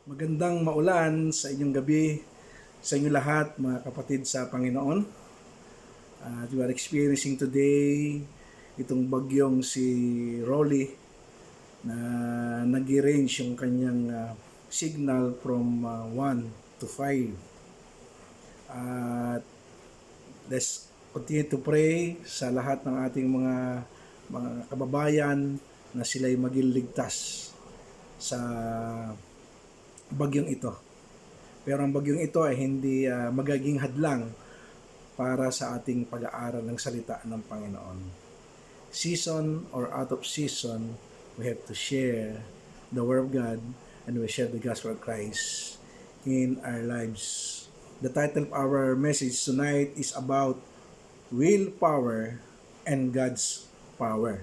Magandang maulan sa inyong gabi, sa inyong lahat mga kapatid sa Panginoon. We are experiencing today itong bagyong si Rolly na nag-range yung kanyang signal from 1 to 5. At let's continue to pray sa lahat ng ating mga kababayan na sila'y maging ligtas sa bagyong ito. Pero ang bagyong ito ay hindi magiging hadlang para sa ating pag-aaral ng salita ng Panginoon. Season or out of season, we have to share the Word of God and we share the gospel of Christ in our lives. The title of our message tonight is about willpower and God's power.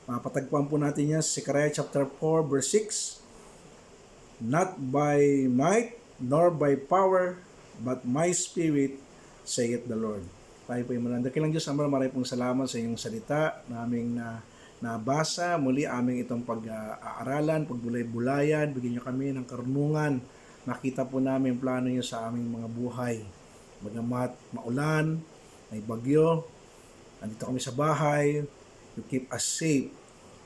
Mapatagpuan po natin yan sa Zechariah chapter 4 verse 6. Not by might nor by power, but my spirit, saith the Lord. Tayo po yung manandakilang Diyos, Ama, maraming pong salamat sa iyong salita na aming nabasa. Muli aming itong pag-aaralan, pagbulay-bulayan, bigyan niyo kami ng karunungan. Makita po namin yung plano niyo sa aming mga buhay. Bagamat maulan, may bagyo, nandito kami sa bahay, you keep us safe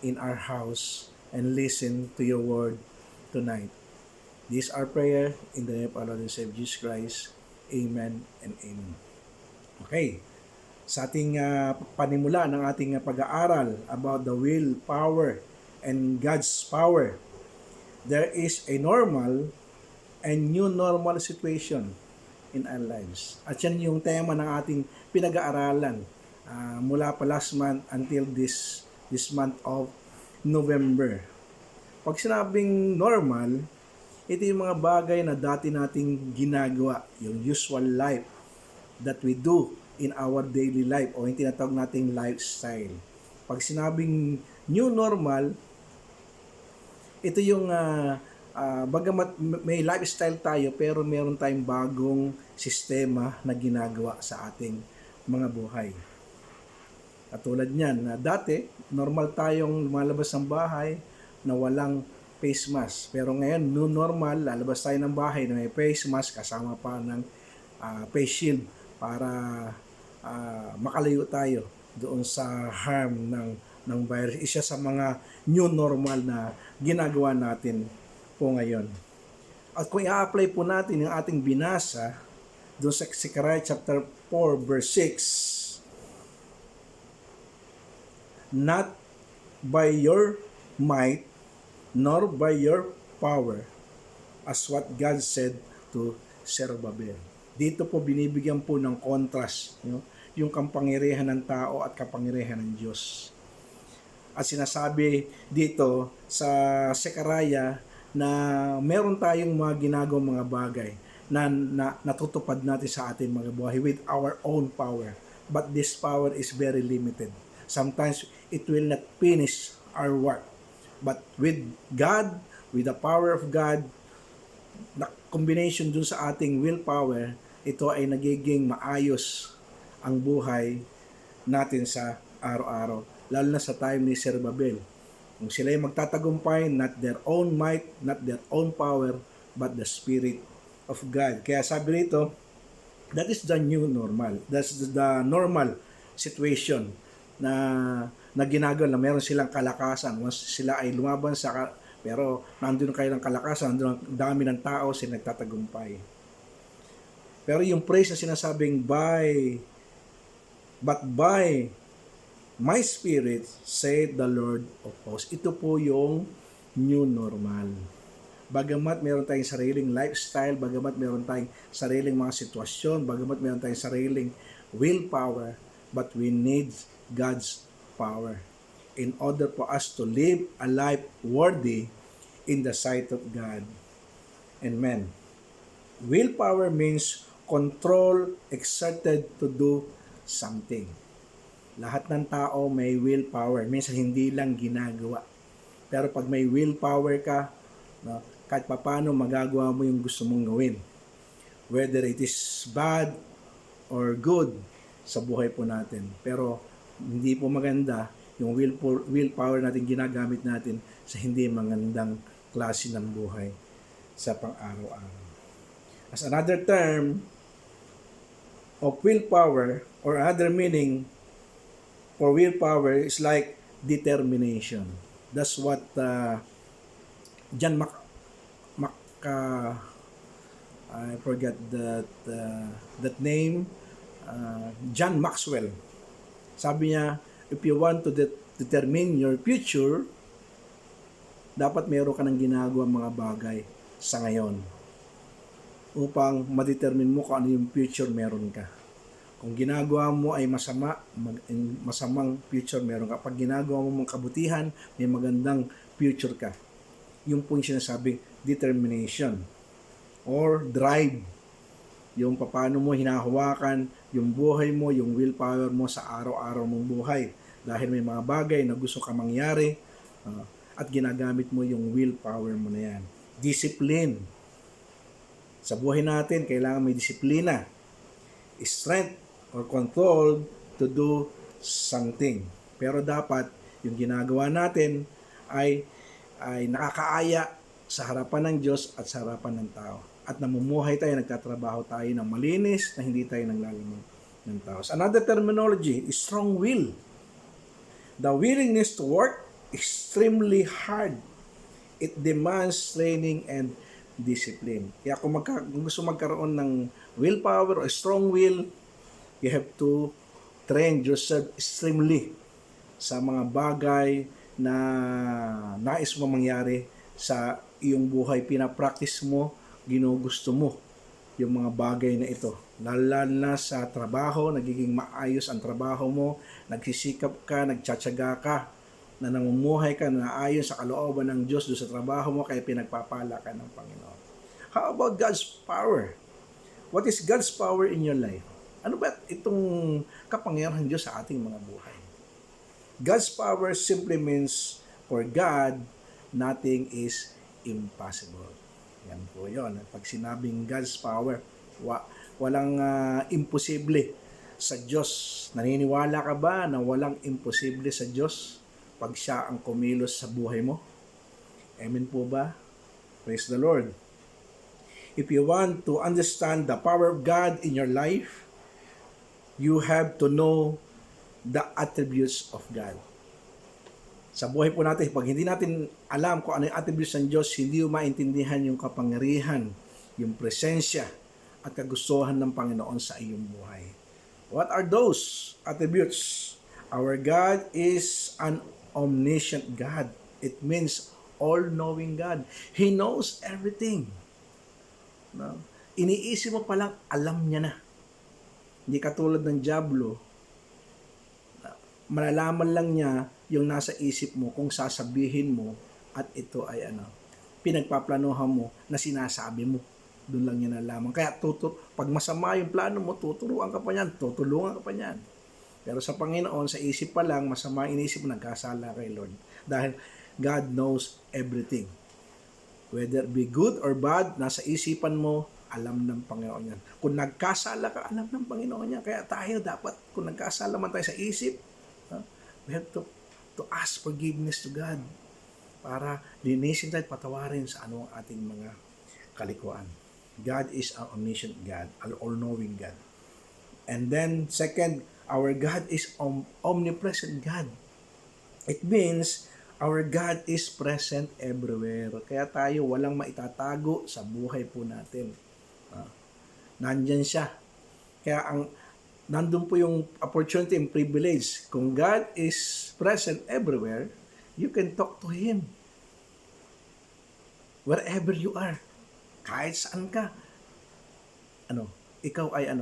in our house and listen to your word tonight. This is our prayer in the name of our Lord and Savior Jesus Christ. Amen and amen. Okay, sa ating panimula ng ating pag-aaral about the will, power, and God's power, there is a normal and new normal situation in our lives. At yan yung tema ng ating pinag-aaralan mula pa last month until this month of November. Pag sinabing normal, ito yung mga bagay na dati nating ginagawa, yung usual life that we do in our daily life o yung tinatawag nating lifestyle. Pag sinabing new normal, ito yung bagamat may lifestyle tayo pero meron tayong bagong sistema na ginagawa sa ating mga buhay. Katulad niyan, dati normal tayong lumalabas ng bahay na walang face mask. Pero ngayon, new normal, lalabas tayo ng bahay na may face mask kasama pa ng face shield para makalayo tayo doon sa harm ng virus. Isa sa mga new normal na ginagawa natin po ngayon. At kung i-apply po natin yung ating binasa doon sa Zechariah chapter 4 verse 6, not by your might nor by your power, as what God said to Zerubbabel. Dito po binibigyan po ng contrast, yung kapangyarihan ng tao at kapangyarihan ng Diyos. At sinasabi dito sa Zechariah na meron tayong mga ginagawang mga bagay na natutupad natin sa ating mga buhay with our own power. But this power is very limited. Sometimes it will not finish our work. But with God, with the power of God, na combination dun sa ating willpower, ito ay nagiging maayos ang buhay natin sa araw-araw. Lalo na sa time ni Zerubbabel. Kung sila ay magtatagumpay, not their own might, not their own power, but the Spirit of God. Kaya sabi rito, that is the new normal. That's the normal situation na ginagawa na meron silang kalakasan. Once sila ay lumaban pero nandun kayo ng kalakasan, nandun ang dami ng tao, sila nagtatagumpay. Pero yung praise na sinasabing but by my spirit, said the Lord of hosts. Ito po yung new normal. Bagamat meron tayong sariling lifestyle, bagamat meron tayong sariling mga sitwasyon, bagamat meron tayong sariling willpower, but we need God's power in order for us to live a life worthy in the sight of God and men. Willpower means control exerted to do something. Lahat ng tao may willpower. Minsan hindi lang ginagawa. Pero pag may willpower ka, kahit paano magagawa mo yung gusto mong gawin. Whether it is bad or good sa buhay po natin. Pero hindi po maganda yung willpower natin ginagamit natin sa hindi magandang klase ng buhay. sa pang-araw-araw. As another term of willpower or another meaning for willpower is like determination. That's what John Mac I forget that name, John Maxwell. Sabi niya, if you want to determine your future, dapat meron ka ng ginagawa mga bagay sa ngayon upang ma-determine mo kung ano yung future meron ka. Kung ginagawa mo ay masama, masamang future meron ka. Pag ginagawa mo mga kabutihan, may magandang future ka. Yung po yung sinasabing determination or drive. Yung paano mo hinahawakan yung buhay mo, yung willpower mo sa araw-araw mong buhay. Dahil may mga bagay na gusto ka mangyari at ginagamit mo yung willpower mo na yan. Discipline. Sa buhay natin, kailangan may disiplina. Strength or control to do something. Pero dapat yung ginagawa natin ay nakakaaya sa harapan ng Diyos at sa harapan ng tao. At namumuhay tayo, nagtatrabaho tayo ng malinis na hindi tayo naglalamang ng tao. So another terminology is strong will. The willingness to work extremely hard. It demands training and discipline. Kaya kung gusto magkaroon ng willpower or strong will, you have to train yourself extremely sa mga bagay na nais mo mangyari sa iyong buhay. Pinapractice mo, ginugusto mo yung mga bagay na ito. Lalo na sa trabaho, nagiging maayos ang trabaho mo, nagsisikap ka, nagtsatsaga ka, na namumuhay ka na ayon sa kalooban ng Diyos doon sa trabaho mo, kaya pinagpapala ka ng Panginoon. How about God's power? What is God's power in your life? Ano ba itong kapangyarihan ng Diyos sa ating mga buhay? God's power simply means for God, nothing is impossible. Yan po yun. Pag sinabing God's power, walang imposible sa Diyos. Naniniwala ka ba na walang imposible sa Diyos pag siya ang kumilos sa buhay mo? Amen po ba? Praise the Lord. If you want to understand the power of God in your life, you have to know the attributes of God. Sa buhay po natin, pag hindi natin alam kung ano yung attributes ng Diyos, hindi mo maintindihan yung kapangyarihan, yung presensya, at kagustuhan ng Panginoon sa iyong buhay. What are those attributes? Our God is an omniscient God. It means all-knowing God. He knows everything. No? Iniisip mo palang, alam niya na. Hindi katulad ng dyablo, malalaman lang niya yung nasa isip mo kung sasabihin mo at ito ay pinagpaplanuhan mo na sinasabi mo. Doon lang niya nalaman. Kaya pag masama yung plano mo, tuturuan ka pa niyan, tutulungan ka pa niyan. Pero sa Panginoon, sa isip pa lang, masama iniisip mo, nagkasala kay Lord. Dahil God knows everything. Whether it be good or bad, nasa isipan mo, alam ng Panginoon yan. Kung nagkasala ka, alam ng Panginoon yan. Kaya tayo dapat, kung nagkasala man tayo sa isip, we have to ask forgiveness to God para linisin tayo at patawarin sa anong ating mga kalikuan. God is an omniscient God, an all-knowing God. And then, second, our God is omnipresent God. It means our God is present everywhere. Kaya tayo walang maitatago sa buhay po natin. Nandyan siya. Kaya nandun po yung opportunity and privilege. Kung God is present everywhere, you can talk to Him. Wherever you are. Kahit saan ka. Ikaw ay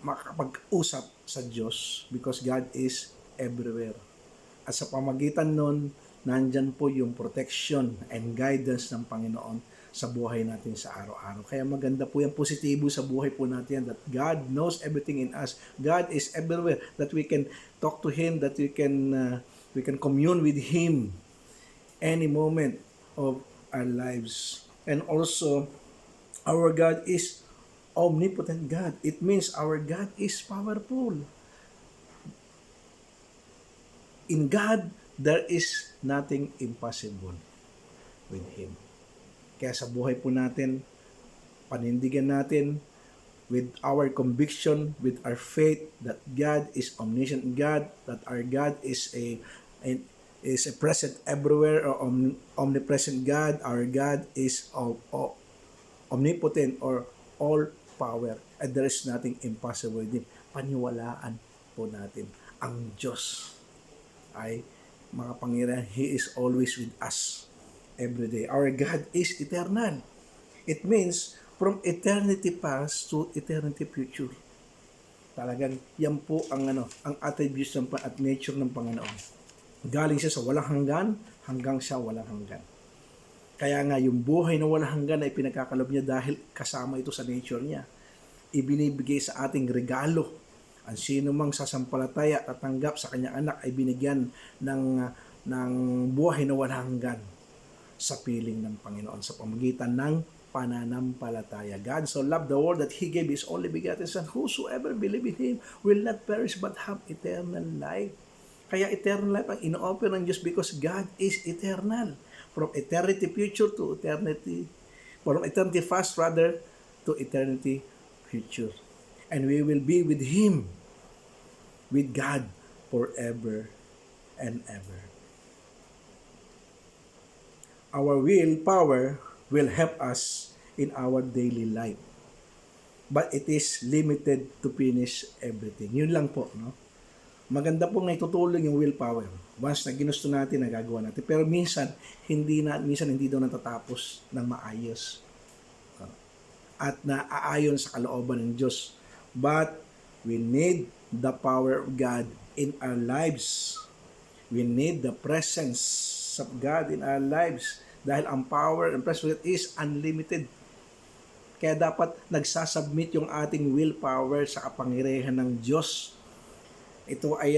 makakapag-usap sa Diyos because God is everywhere. At sa pamagitan nun, nandyan po yung protection and guidance ng Panginoon sa buhay natin sa araw-araw. Kaya maganda po yung positibo sa buhay po natin that God knows everything in us. God is everywhere, that we can talk to Him, that we can commune with Him any moment of our lives. And also, our God is omnipotent God. It means our God is powerful. In God, there is nothing impossible with Him. Kaya sa buhay po natin, panindigan natin with our conviction, with our faith that God is omniscient God, that our God is a present everywhere or omnipresent God. Our God is omnipotent or all power. And there is nothing impossible with Him. Paniwalaan po natin. Ang Diyos ay makapangyarihan. He is always with us every day. Our God is eternal. It means from eternity past to eternity future. Talagang yan po ang attributes at nature ng Panginoon. Galing siya sa walang hanggan hanggang sa walang hanggan. Kaya nga yung buhay na walang hanggan ay pinagkakalob niya dahil kasama ito sa nature niya. Ibinibigay sa ating regalo. Ang sino mang sasampalataya at tanggap sa kanyang anak ay binigyan ng buhay na walang hanggan sa piling ng Panginoon sa pamagitan ng pananampalataya. God so loved the world that He gave His only begotten Son. Whosoever believe in Him will not perish but have eternal life. Kaya eternal life ang ino-offer ng Diyos because God is eternal. From eternity future to eternity, from eternity past rather, to eternity future. And we will be with Him, with God, forever and ever. Our willpower will help us in our daily life. But it is limited to finish everything. Yun lang po, no? Maganda pong naitutulong yung willpower. Once na ginusto natin, nagagawa natin. Pero minsan hindi daw natatapos ng maayos. At naaayon sa kalooban ng Diyos. But we need the power of God in our lives. We need the presence of God in our lives. Dahil ang power and presence is unlimited. Kaya dapat nagsasubmit yung ating willpower sa kapangyarihan ng Diyos. Ito ay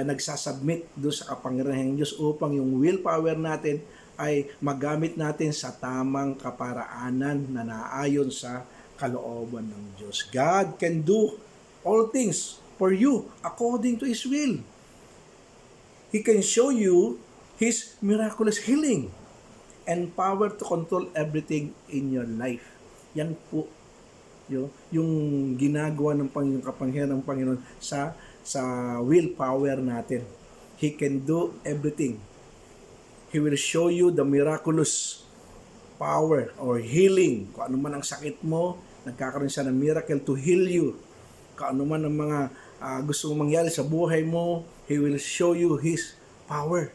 nagsasubmit doon sa kapangyarihan ng Diyos upang yung willpower natin ay magamit natin sa tamang kaparaanan na naayon sa kalooban ng Diyos. God can do all things for you according to His will. He can show you His miraculous healing and power to control everything in your life. Yan po yung ginagawa ng Panginoon, kapangyarihan ng Panginoon sa willpower natin. He can do everything. He will show you the miraculous power or healing. Kung ano man ang sakit mo, nagkakaroon siya ng miracle to heal you. Kung ano man ang mga gusto mong mangyari sa buhay mo, He will show you His power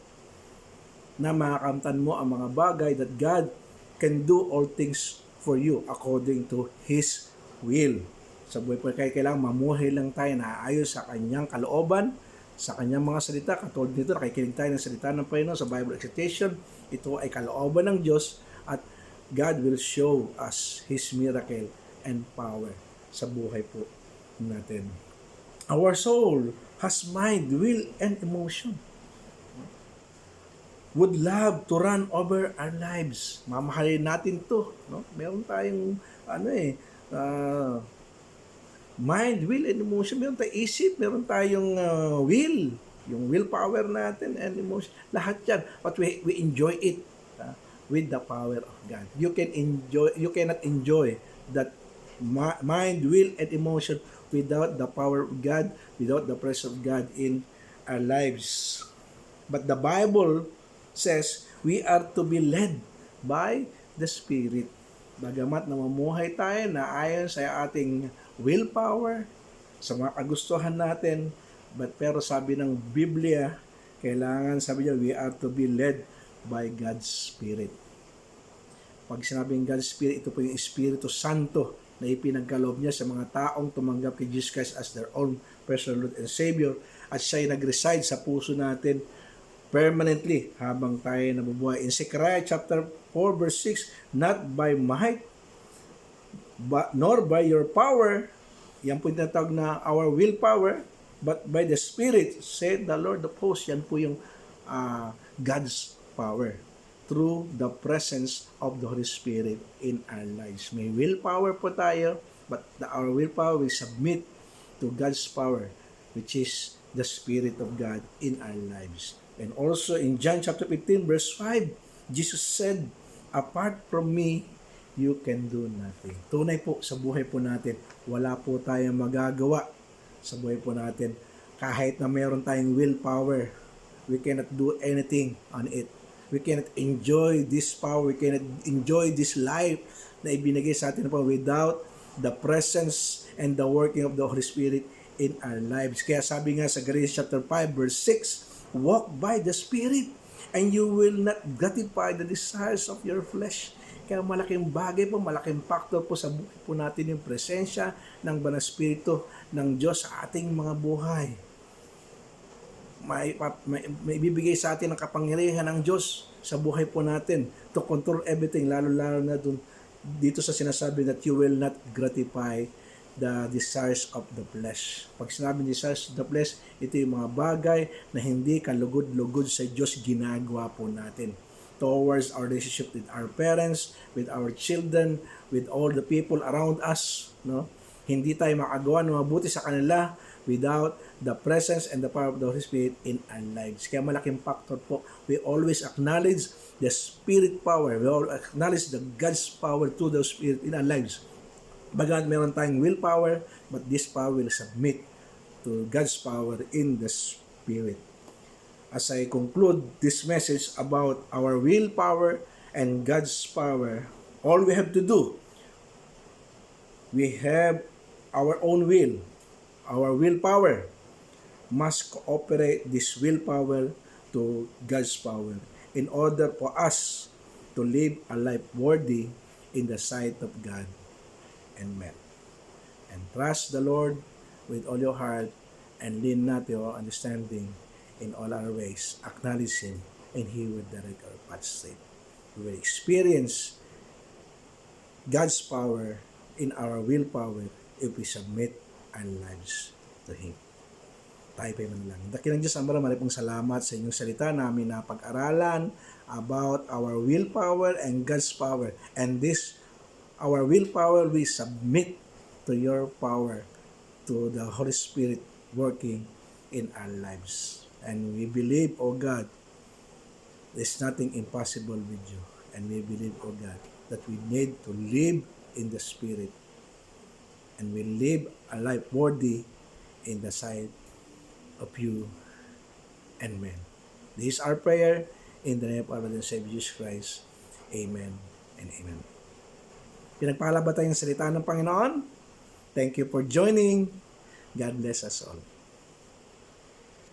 na makakamtan mo ang mga bagay that God can do all things for you according to His will. Sa buhay po, kaya kailangan mamuhay lang tayo na ayon sa kanyang kalooban, sa kanyang mga salita. Katulad nito, nakikinig tayo ng salita ng Panginoon sa Bible Excitation. Ito ay kalooban ng Diyos at God will show us His miracle and power sa buhay po natin. Our soul has mind, will, and emotion. Would love to run over our lives. Mamahalin natin to. No? Meron tayong mind, will, and emotion. Meron tayong isip, meron tayong will, yung willpower natin and emotion. Lahat yan. But we enjoy it with the power of God. You cannot enjoy that mind, will, and emotion without the power of God, without the presence of God in our lives. But the Bible says we are to be led by the Spirit. Bagamat namamuhay tayo na ayon sa ating willpower, sa mga kagustuhan natin, pero sabi ng Biblia, kailangan, sabi niya, we are to be led by God's Spirit. Pag sinabing God's Spirit, ito po yung Espiritu Santo na ipinagkaloob niya sa mga taong tumanggap kay Jesus Christ as their own personal Lord and Savior, at siya'y nag-reside sa puso natin permanently habang tayo nabubuhay. In Zechariah chapter 4 verse 6, not by might nor by your power, yan po yung tinatawag na our willpower, but by the Spirit, said the Lord of hosts. Yan po yung God's power through the presence of the Holy Spirit in our lives. May willpower po tayo, but our willpower will submit to God's power, which is the Spirit of God in our lives. And also in John chapter 15 verse 5, Jesus said Apart from me, you can do nothing. Tunay po sa buhay po natin, wala po tayong magagawa sa buhay po natin. Kahit na meron tayong willpower, we cannot do anything on it. We cannot enjoy this power, we cannot enjoy this life na ibinigay sa atin po without the presence and the working of the Holy Spirit in our lives. Kaya sabi nga sa Galatians chapter 5 verse 6, walk by the Spirit and you will not gratify the desires of your flesh. Kaya malaking bagay po, malaking factor po sa buhay po natin yung presensya ng Banal Espiritu ng Diyos sa ating mga buhay. May ibibigay sa atin ang kapangyarihan ng Diyos sa buhay po natin to control everything, lalo-lalo na dito sa sinasabi that you will not gratify the desires of the flesh. Pag sinabi desires of the flesh, ito yung mga bagay na hindi kalugod-lugod sa Diyos ginagawa po natin towards our relationship with our parents, with our children, with all the people around us, no? Hindi tayo makagawa ng mabuti sa kanila without the presence and the power of the Holy Spirit in our lives. Kaya malaking factor po, we always acknowledge the Spirit power. We all acknowledge the God's power to the Spirit in our lives. Bagamat meron tayong willpower, but this power will submit to God's power in the Spirit. As I conclude this message about our willpower and God's power, all we have to do, we have our own will. Our willpower must cooperate this willpower to God's power in order for us to live a life worthy in the sight of God and men. And trust the Lord with all your heart and lean not to your understanding in all our ways. Acknowledge Him and He will direct our paths. We will experience God's power in our willpower if we submit our lives to Him. Tayo pa yung manalangin. Dakilang Diyos, marami pong salamat sa inyong salita namin na pag-aralan about our willpower and God's power. And this, our willpower, we submit to your power, to the Holy Spirit working in our lives. And we believe, O God, there's nothing impossible with you. And we believe, O God, that we need to live in the Spirit. And we live a life worthy in the sight of you and men. This is our prayer in the name of our Lord and Savior Jesus Christ. Amen and amen. Pinagpala ba tayong salita ng Panginoon? Thank you for joining. God bless us all.